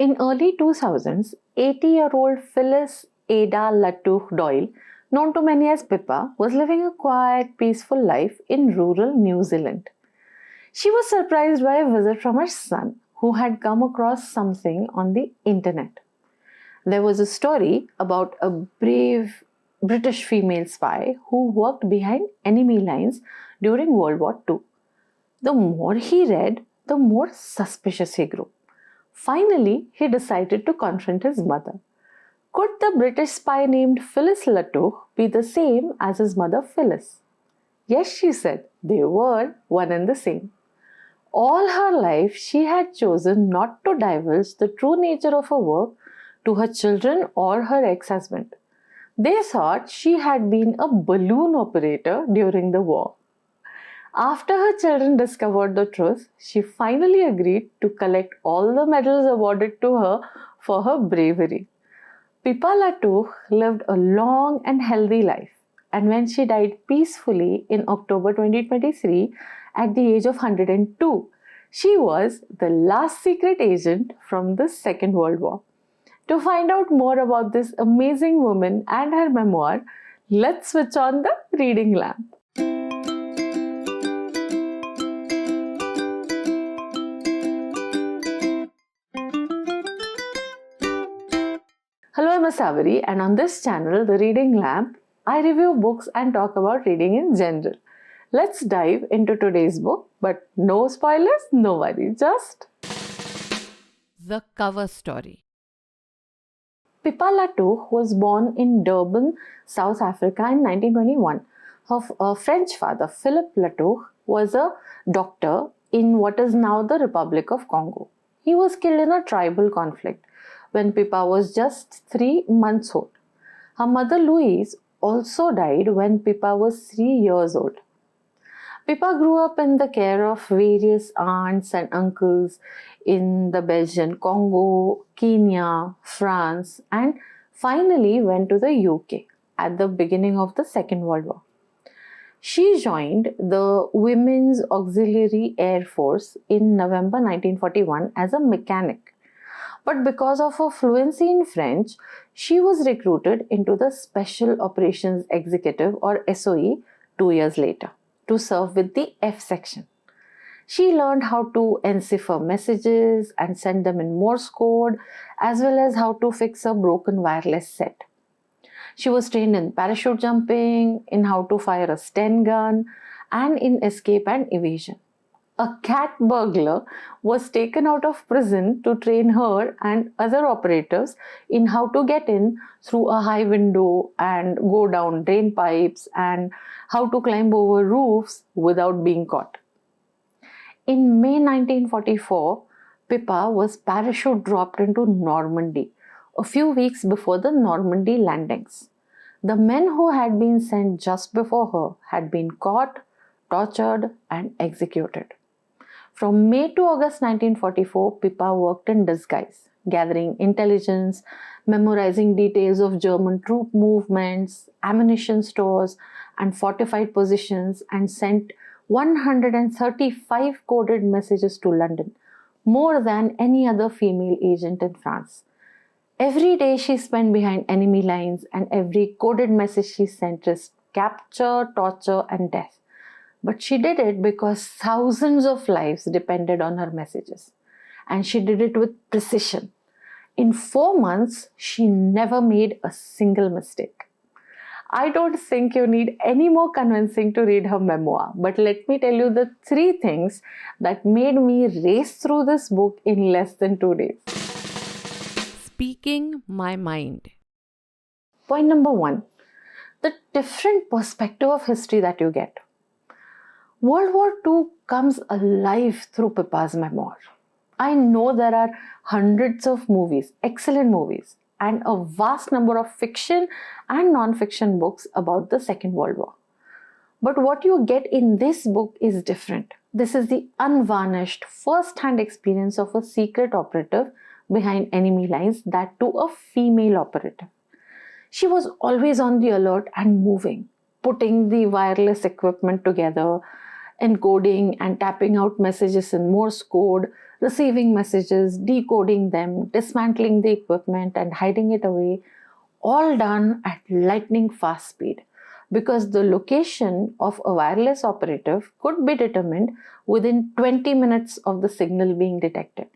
In early 2000s, 80-year-old Phyllis Ada Latour Doyle, known to many as Pippa, was living a quiet, peaceful life in rural New Zealand. She was surprised by a visit from her son, who had come across something on the internet. There was a story about a brave British female spy who worked behind enemy lines during World War II. The more he read, the more suspicious he grew. Finally, he decided to confront his mother. Could the British spy named Phyllis Latour be the same as his mother Phyllis? Yes, she said, they were one and the same. All her life, she had chosen not to divulge the true nature of her work to her children or her ex-husband. They thought she had been a balloon operator during the war. After her children discovered the truth, she finally agreed to collect all the medals awarded to her for her bravery. Pippa Latour lived a long and healthy life, and when she died peacefully in October 2023 at the age of 102, she was the last secret agent from the Second World War. To find out more about this amazing woman and her memoir, let's switch on the reading lamp. Hello, I'm Savary, and on this channel, The Reading Lamp, I review books and talk about reading in general. Let's dive into today's book, but no spoilers, no worry, just the cover story. Pippa Latour was born in Durban, South Africa in 1921. Her French father, Philippe Latour, was a doctor in what is now the Republic of Congo. He was killed in a tribal conflict when Pippa was just 3 months old. Her mother Louise also died when Pippa was 3 years old. Pippa grew up in the care of various aunts and uncles in the Belgian Congo, Kenya, France, and finally went to the UK at the beginning of the Second World War. She joined the Women's Auxiliary Air Force in November 1941 as a mechanic. But because of her fluency in French, she was recruited into the Special Operations Executive or SOE 2 years later to serve with the F section. She learned how to encipher messages and send them in Morse code, as well as how to fix a broken wireless set. She was trained in parachute jumping, in how to fire a Sten gun, and in escape and evasion. A cat burglar was taken out of prison to train her and other operatives in how to get in through a high window and go down drain pipes and how to climb over roofs without being caught. In May 1944, Pippa was parachute dropped into Normandy a few weeks before the Normandy landings. The men who had been sent just before her had been caught, tortured, and executed. From May to August 1944, Pippa worked in disguise, gathering intelligence, memorizing details of German troop movements, ammunition stores, and fortified positions, and sent 135 coded messages to London, more than any other female agent in France. Every day she spent behind enemy lines, and every coded message she sent risked capture, torture, and death. But she did it because thousands of lives depended on her messages. And she did it with precision. In 4 months, she never made a single mistake. I don't think you need any more convincing to read her memoir, but let me tell you the 3 things that made me race through this book in less than 2 days. Speaking my mind. Point number 1, the different perspective of history that you get. World War II comes alive through Pippa's memoir. I know there are hundreds of movies, excellent movies, and a vast number of fiction and non-fiction books about the Second World War. But what you get in this book is different. This is the unvarnished, first-hand experience of a secret operative behind enemy lines, that too a female operative. She was always on the alert and moving, putting the wireless equipment together, encoding and tapping out messages in Morse code, receiving messages, decoding them, dismantling the equipment, and hiding it away, all done at lightning fast speed, because the location of a wireless operative could be determined within 20 minutes of the signal being detected.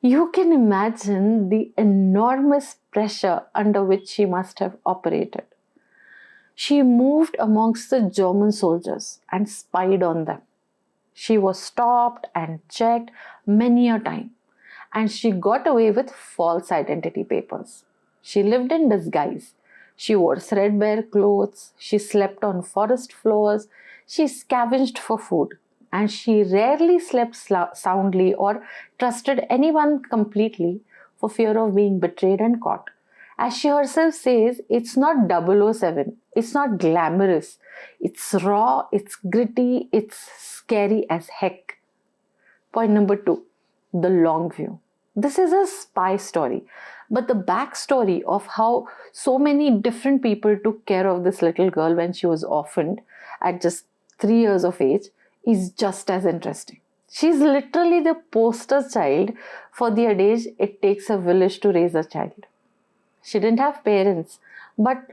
You can imagine the enormous pressure under which she must have operated. She moved amongst the German soldiers and spied on them. She was stopped and checked many a time, and she got away with false identity papers. She lived in disguise. She wore threadbare clothes. She slept on forest floors. She scavenged for food. And she rarely slept soundly or trusted anyone completely for fear of being betrayed and caught. As she herself says, it's not 007. It's not glamorous. It's raw, it's gritty, it's scary as heck. Point number 2, the long view. This is a spy story, but the backstory of how so many different people took care of this little girl when she was orphaned at just 3 years of age is just as interesting. She's literally the poster child for the adage, it takes a village to raise a child. She didn't have parents, but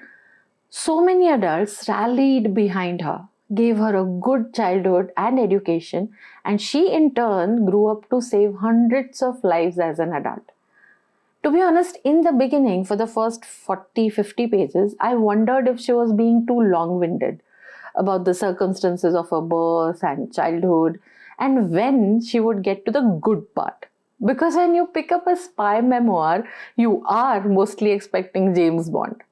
so many adults rallied behind her, gave her a good childhood and education, and she in turn grew up to save hundreds of lives as an adult. To be honest, in the beginning, for the first 40-50 pages, I wondered if she was being too long-winded about the circumstances of her birth and childhood, and when she would get to the good part. Because when you pick up a spy memoir, you are mostly expecting James Bond.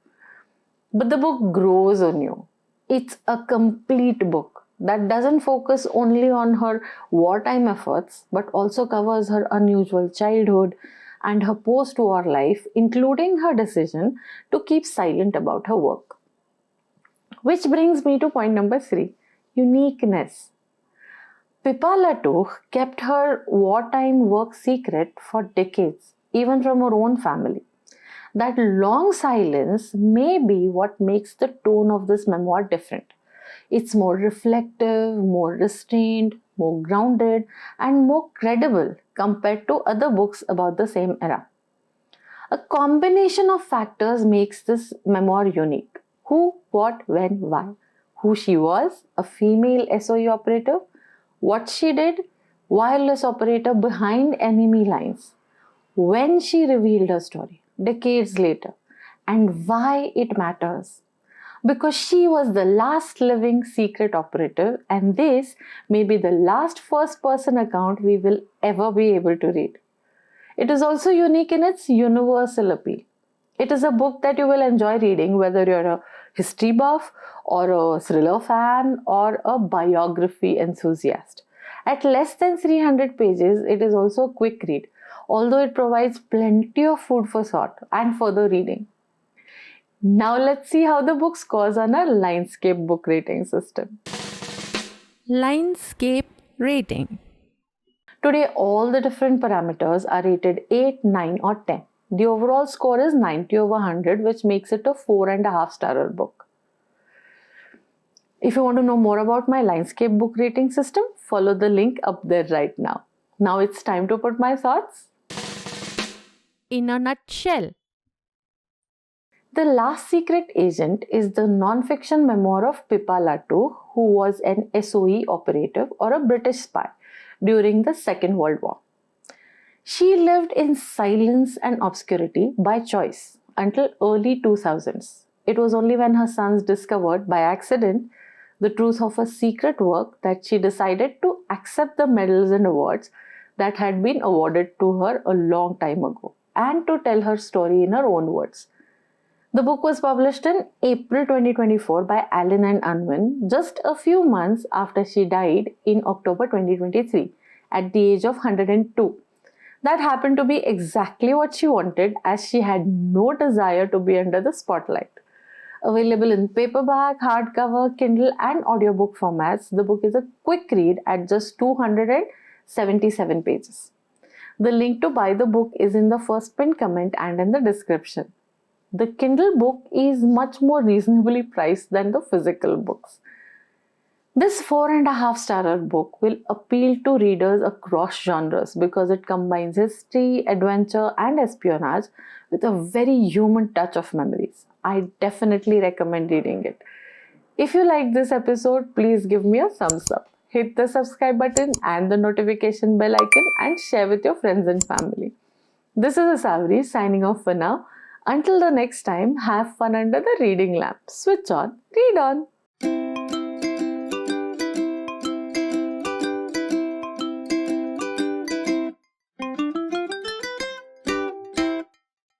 But the book grows on you. It's a complete book that doesn't focus only on her wartime efforts, but also covers her unusual childhood and her post-war life, including her decision to keep silent about her work. Which brings me to point number 3, uniqueness. Pippa Latour kept her wartime work secret for decades, even from her own family. That long silence may be what makes the tone of this memoir different. It's more reflective, more restrained, more grounded, and more credible compared to other books about the same era. A combination of factors makes this memoir unique. Who, what, when, why. Who she was, a female SOE operative. What she did, wireless operator behind enemy lines. When she revealed her story, decades later, and why it matters. Because she was the last living secret operative, and this may be the last first-person account we will ever be able to read. It is also unique in its universal appeal. It is a book that you will enjoy reading whether you're a history buff or a thriller fan or a biography enthusiast. At less than 300 pages, it is also a quick read, although it provides plenty of food for thought and further reading. Now let's see how the book scores on our LINEDSCAPE book rating system. LINEDSCAPE Rating. Today, all the different parameters are rated 8, 9 or 10. The overall score is 90 over 100, which makes it a 4.5-star book. If you want to know more about my LINEDSCAPE book rating system, follow the link up there right now. Now it's time to put my thoughts In a nutshell. The Last Secret Agent is the non-fiction memoir of Pippa Latour, who was an SOE operative or a British spy during the Second World War. She lived in silence and obscurity by choice until early 2000s. It was only when her sons discovered by accident the truth of her secret work that she decided to accept the medals and awards that had been awarded to her a long time ago and to tell her story in her own words. The book was published in April 2024 by Allen and Unwin, just a few months after she died in October 2023 at the age of 102. That happened to be exactly what she wanted, as she had no desire to be under the spotlight. Available in paperback, hardcover, Kindle and audiobook formats, the book is a quick read at just 277 pages. The link to buy the book is in the first pinned comment and in the description. The Kindle book is much more reasonably priced than the physical books. This 4.5-star book will appeal to readers across genres because it combines history, adventure, and espionage with a very human touch of memories. I definitely recommend reading it. If you like this episode, please give me a thumbs up. Hit the subscribe button and the notification bell icon and share with your friends and family. This is Asavri signing off for now. Until the next time, have fun under the reading lamp. Switch on, read on.